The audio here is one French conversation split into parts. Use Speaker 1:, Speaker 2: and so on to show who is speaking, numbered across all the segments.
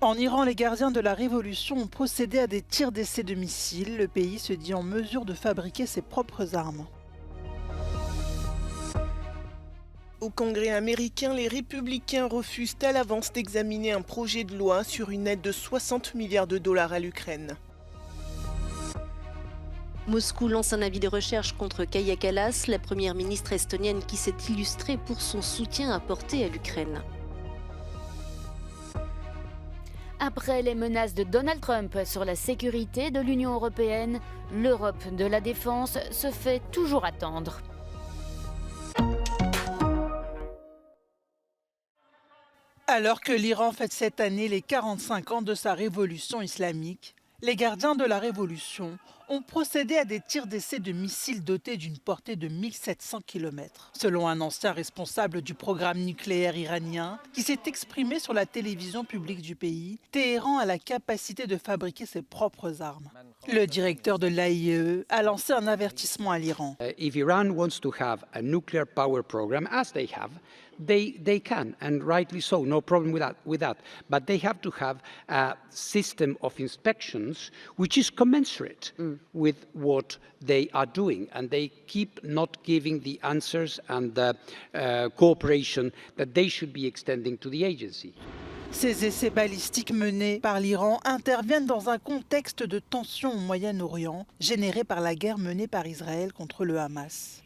Speaker 1: En Iran, les gardiens de la révolution ont procédé à des tirs d'essai de missiles. Le pays se dit en mesure de fabriquer ses propres armes.
Speaker 2: Au Congrès américain, les républicains refusent à l'avance d'examiner un projet de loi sur une aide de 60 milliards de dollars à l'Ukraine.
Speaker 3: Moscou lance un avis de recherche contre Kaja Kallas, la première ministre estonienne qui s'est illustrée pour son soutien apporté à l'Ukraine.
Speaker 4: Après les menaces de Donald Trump sur la sécurité de l'Union européenne, l'Europe de la défense se fait toujours attendre.
Speaker 1: Alors que l'Iran fête cette année les 45 ans de sa révolution islamique, les gardiens de la révolution ont procédé à des tirs d'essai de missiles dotés d'une portée de 1700 km. Selon un ancien responsable du programme nucléaire iranien qui s'est exprimé sur la télévision publique du pays, Téhéran a la capacité de fabriquer ses propres armes. Le directeur de l'AIE a lancé un avertissement à l'Iran.
Speaker 5: If Iran wants to have a nuclear power program, as they have, they can, and rightly so, no problem with that. But they have to have a system of inspections which is commensurate with what they are doing, and they keep not giving the answers and the cooperation that they should be extending to the agency.
Speaker 1: Ces essais balistiques menés par l'Iran interviennent dans un contexte de tension au Moyen-Orient, généré par la guerre menée par Israël contre le Hamas.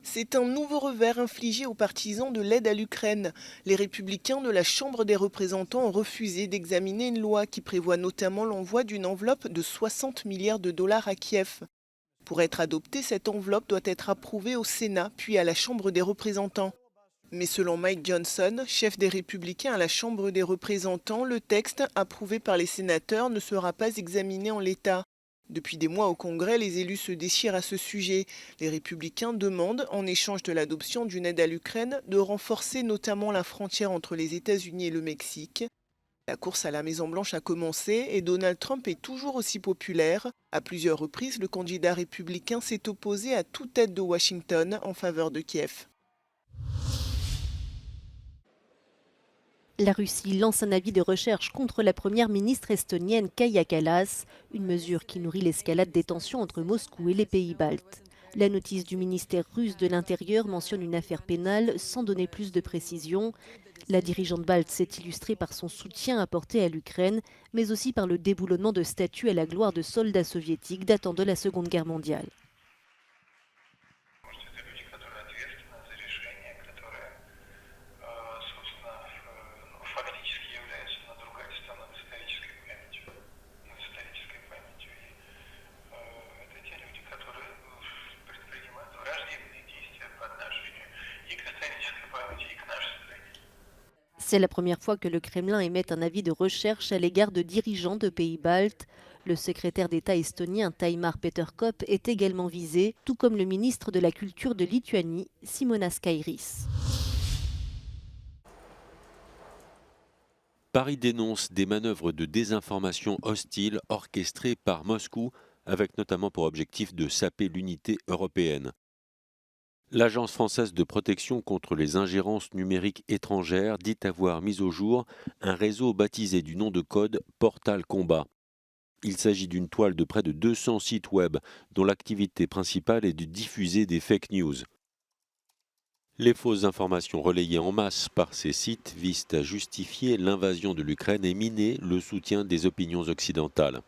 Speaker 2: C'est un nouveau revers infligé aux partisans de l'aide à l'Ukraine. Les républicains de la Chambre des représentants ont refusé d'examiner une loi qui prévoit notamment l'envoi d'une enveloppe de 60 milliards de dollars à Kiev. Pour être adoptée, cette enveloppe doit être approuvée au Sénat puis à la Chambre des représentants. Mais selon Mike Johnson, chef des républicains à la Chambre des représentants, le texte, approuvé par les sénateurs, ne sera pas examiné en l'état. Depuis des mois au Congrès, les élus se déchirent à ce sujet. Les républicains demandent, en échange de l'adoption d'une aide à l'Ukraine, de renforcer notamment la frontière entre les États-Unis et le Mexique. La course à la Maison-Blanche a commencé et Donald Trump est toujours aussi populaire. À plusieurs reprises, le candidat républicain s'est opposé à toute aide de Washington en faveur de Kiev.
Speaker 3: La Russie lance un avis de recherche contre la première ministre estonienne Kaja Kallas, une mesure qui nourrit l'escalade des tensions entre Moscou et les pays baltes. La notice du ministère russe de l'Intérieur mentionne une affaire pénale sans donner plus de précision. La dirigeante balte s'est illustrée par son soutien apporté à l'Ukraine, mais aussi par le déboulonnement de statues à la gloire de soldats soviétiques datant de la Seconde Guerre mondiale. C'est la première fois que le Kremlin émet un avis de recherche à l'égard de dirigeants de pays baltes. Le secrétaire d'État estonien Taimar Peterkop est également visé, tout comme le ministre de la Culture de Lituanie, Simonas Kairis.
Speaker 6: Paris dénonce des manœuvres de désinformation hostiles orchestrées par Moscou, avec notamment pour objectif de saper l'unité européenne. L'Agence française de protection contre les ingérences numériques étrangères dit avoir mis au jour un réseau baptisé du nom de code Portal Combat. Il s'agit d'une toile de près de 200 sites web dont l'activité principale est de diffuser des fake news. Les fausses informations relayées en masse par ces sites visent à justifier l'invasion de l'Ukraine et miner le soutien des opinions occidentales.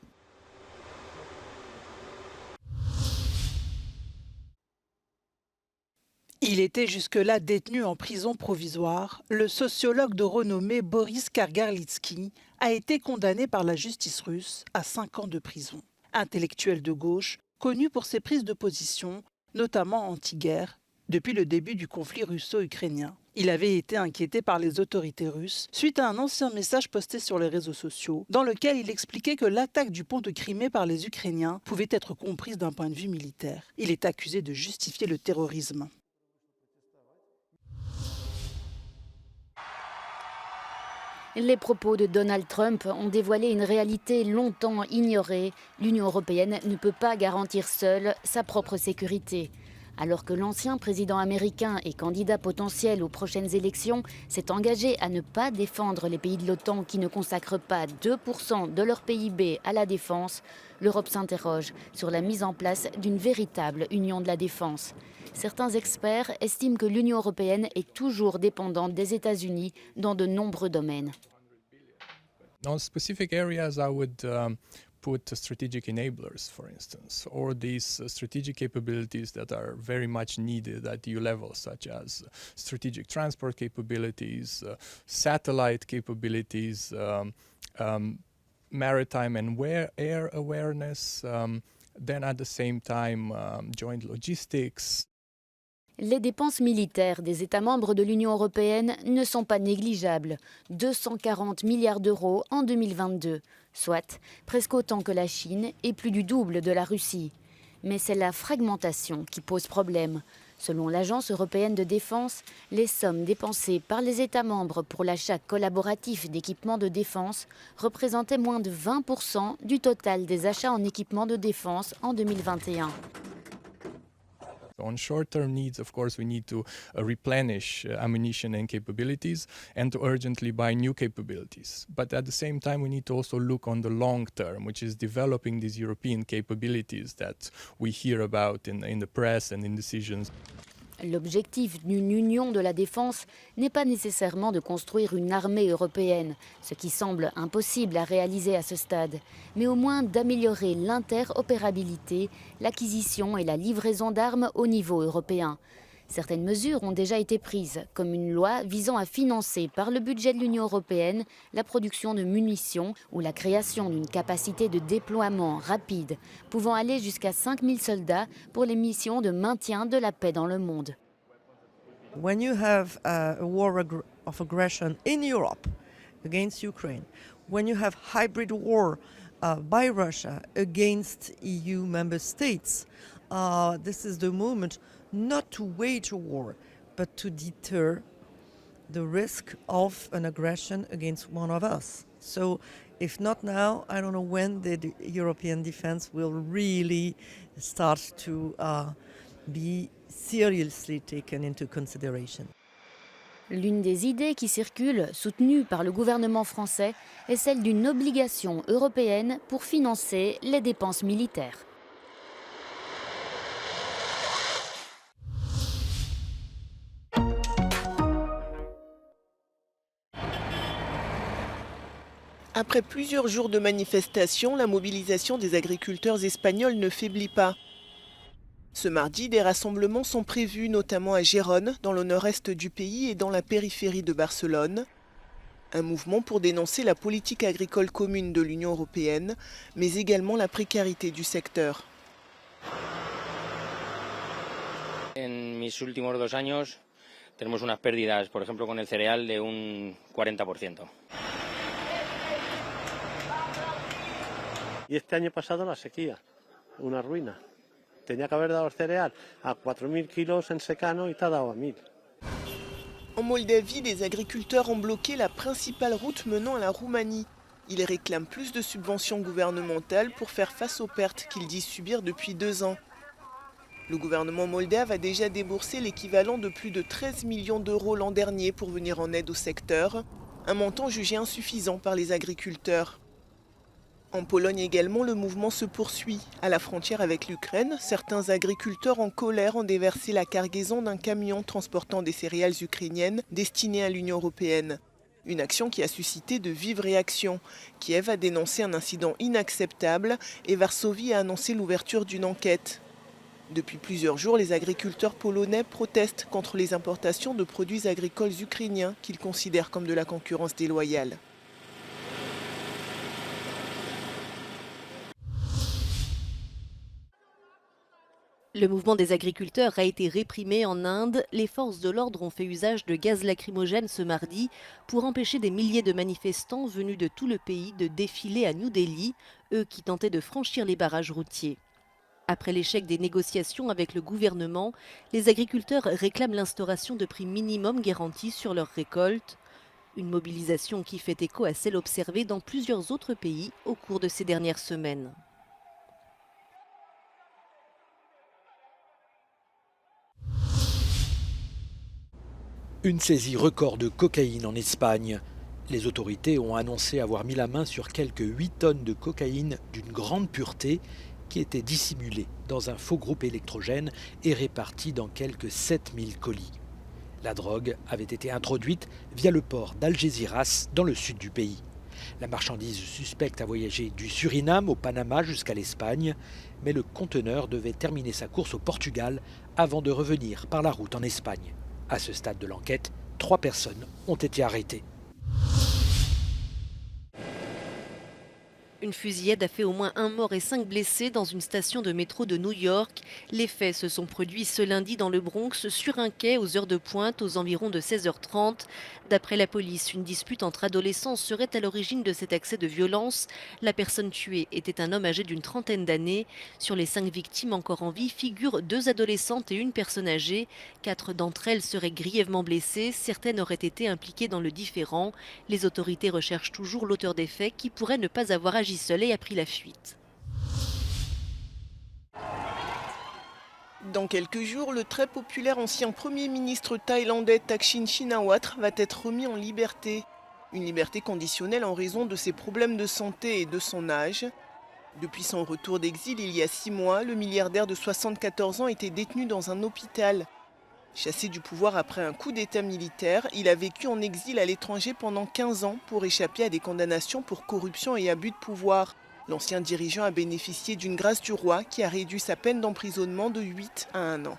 Speaker 1: Il était jusque-là détenu en prison provisoire. Le sociologue de renommée Boris Kargarlitsky a été condamné par la justice russe à 5 ans de prison. Intellectuel de gauche, connu pour ses prises de position, notamment anti-guerre, depuis le début du conflit russo-ukrainien. Il avait été inquiété par les autorités russes suite à un ancien message posté sur les réseaux sociaux dans lequel il expliquait que l'attaque du pont de Crimée par les Ukrainiens pouvait être comprise d'un point de vue militaire. Il est accusé de justifier le terrorisme.
Speaker 4: Les propos de Donald Trump ont dévoilé une réalité longtemps ignorée. L'Union européenne ne peut pas garantir seule sa propre sécurité. Alors que l'ancien président américain et candidat potentiel aux prochaines élections s'est engagé à ne pas défendre les pays de l'OTAN qui ne consacrent pas 2% de leur PIB à la défense, l'Europe s'interroge sur la mise en place d'une véritable union de la défense. Certains experts estiment que l'Union européenne est toujours dépendante des États-Unis dans de nombreux domaines.
Speaker 7: On specific areas, I would put strategic enablers, for instance, or these strategic capabilities that are very much needed at EU level, such as strategic transport capabilities, satellite capabilities, maritime and air awareness, then at the same time joint logistics.
Speaker 4: Les dépenses militaires des États membres de l'Union européenne ne sont pas négligeables. 240 milliards d'euros en 2022, soit presque autant que la Chine et plus du double de la Russie. Mais c'est la fragmentation qui pose problème. Selon l'Agence européenne de défense, les sommes dépensées par les États membres pour l'achat collaboratif d'équipements de défense représentaient moins de 20% du total des achats en équipements de défense en 2021.
Speaker 7: On short-term needs, of course, we need to replenish ammunition and capabilities and to urgently buy new capabilities. But at the same time, we need to also look on the long term, which is developing these European capabilities that we hear about in the press and in decisions.
Speaker 4: L'objectif d'une union de la défense n'est pas nécessairement de construire une armée européenne, ce qui semble impossible à réaliser à ce stade, mais au moins d'améliorer l'interopérabilité, l'acquisition et la livraison d'armes au niveau européen. Certaines mesures ont déjà été prises, comme une loi visant à financer par le budget de l'Union européenne la production de munitions ou la création d'une capacité de déploiement rapide, pouvant aller jusqu'à 5000 soldats pour les missions de maintien de la paix dans le monde.
Speaker 8: When you have a war of aggression in Europe against Ukraine, when you have hybrid war by Russia against EU member states, this is the moment not to wage a war, but to deter the risk of an aggression against one of us. So if not now, I don't know when the European defense will really start to be seriously taken into consideration.
Speaker 4: L'une des idées qui circule, soutenue par le gouvernement français, est celle d'une obligation européenne pour financer les dépenses militaires.
Speaker 2: Après plusieurs jours de manifestations, la mobilisation des agriculteurs espagnols ne faiblit pas. Ce mardi, des rassemblements sont prévus, notamment à Gérone, dans le nord-est du pays et dans la périphérie de Barcelone. Un mouvement pour dénoncer la politique agricole commune de l'Union européenne, mais également la précarité du secteur.
Speaker 9: En mis últimos 2 años tenemos unas pérdidas, por ejemplo, con el cereal de un 40%.
Speaker 10: Y este año pasado la sequía, una ruina. Tenía que haber dado el cereal a 4000 kilos en secano y te ha dado a 1000.
Speaker 2: En Moldavie, des agriculteurs ont bloqué la principale route menant à la Roumanie. Ils réclament plus de subventions gouvernementales pour faire face aux pertes qu'ils disent subir depuis 2 ans. Le gouvernement moldave a déjà déboursé l'équivalent de plus de 13 millions d'euros l'an dernier pour venir en aide au secteur, un montant jugé insuffisant par les agriculteurs. En Pologne également, le mouvement se poursuit. À la frontière avec l'Ukraine, certains agriculteurs en colère ont déversé la cargaison d'un camion transportant des céréales ukrainiennes destinées à l'Union européenne. Une action qui a suscité de vives réactions. Kiev a dénoncé un incident inacceptable et Varsovie a annoncé l'ouverture d'une enquête. Depuis plusieurs jours, les agriculteurs polonais protestent contre les importations de produits agricoles ukrainiens qu'ils considèrent comme de la concurrence déloyale.
Speaker 3: Le mouvement des agriculteurs a été réprimé en Inde. Les forces de l'ordre ont fait usage de gaz lacrymogène ce mardi pour empêcher des milliers de manifestants venus de tout le pays de défiler à New Delhi, eux qui tentaient de franchir les barrages routiers. Après l'échec des négociations avec le gouvernement, les agriculteurs réclament l'instauration de prix minimum garantis sur leurs récoltes. Une mobilisation qui fait écho à celle observée dans plusieurs autres pays au cours de ces dernières semaines.
Speaker 11: Une saisie record de cocaïne en Espagne. Les autorités ont annoncé avoir mis la main sur quelques 8 tonnes de cocaïne d'une grande pureté qui était dissimulée dans un faux groupe électrogène et répartie dans quelques 7000 colis. La drogue avait été introduite via le port d'Algeciras dans le sud du pays. La marchandise suspecte a voyagé du Suriname au Panama jusqu'à l'Espagne, mais le conteneur devait terminer sa course au Portugal avant de revenir par la route en Espagne. À ce stade de l'enquête, 3 personnes ont été arrêtées.
Speaker 3: Une fusillade a fait au moins 1 mort et 5 blessés dans une station de métro de New York. Les faits se sont produits ce lundi dans le Bronx, sur un quai aux heures de pointe, aux environs de 16h30. D'après la police, une dispute entre adolescents serait à l'origine de cet accès de violence. La personne tuée était un homme âgé d'une trentaine d'années. Sur les 5 victimes encore en vie figurent 2 adolescentes et une personne âgée. 4 d'entre elles seraient grièvement blessées. Certaines auraient été impliquées dans le différend. Les autorités recherchent toujours l'auteur des faits qui pourrait ne pas avoir agi seul et a pris la fuite.
Speaker 2: Dans quelques jours, le très populaire ancien Premier ministre thaïlandais Thaksin Shinawatra va être remis en liberté. Une liberté conditionnelle en raison de ses problèmes de santé et de son âge. Depuis son retour d'exil il y a 6 mois, le milliardaire de 74 ans était détenu dans un hôpital. Chassé du pouvoir après un coup d'État militaire, il a vécu en exil à l'étranger pendant 15 ans pour échapper à des condamnations pour corruption et abus de pouvoir. L'ancien dirigeant a bénéficié d'une grâce du roi qui a réduit sa peine d'emprisonnement de 8 à 1 an.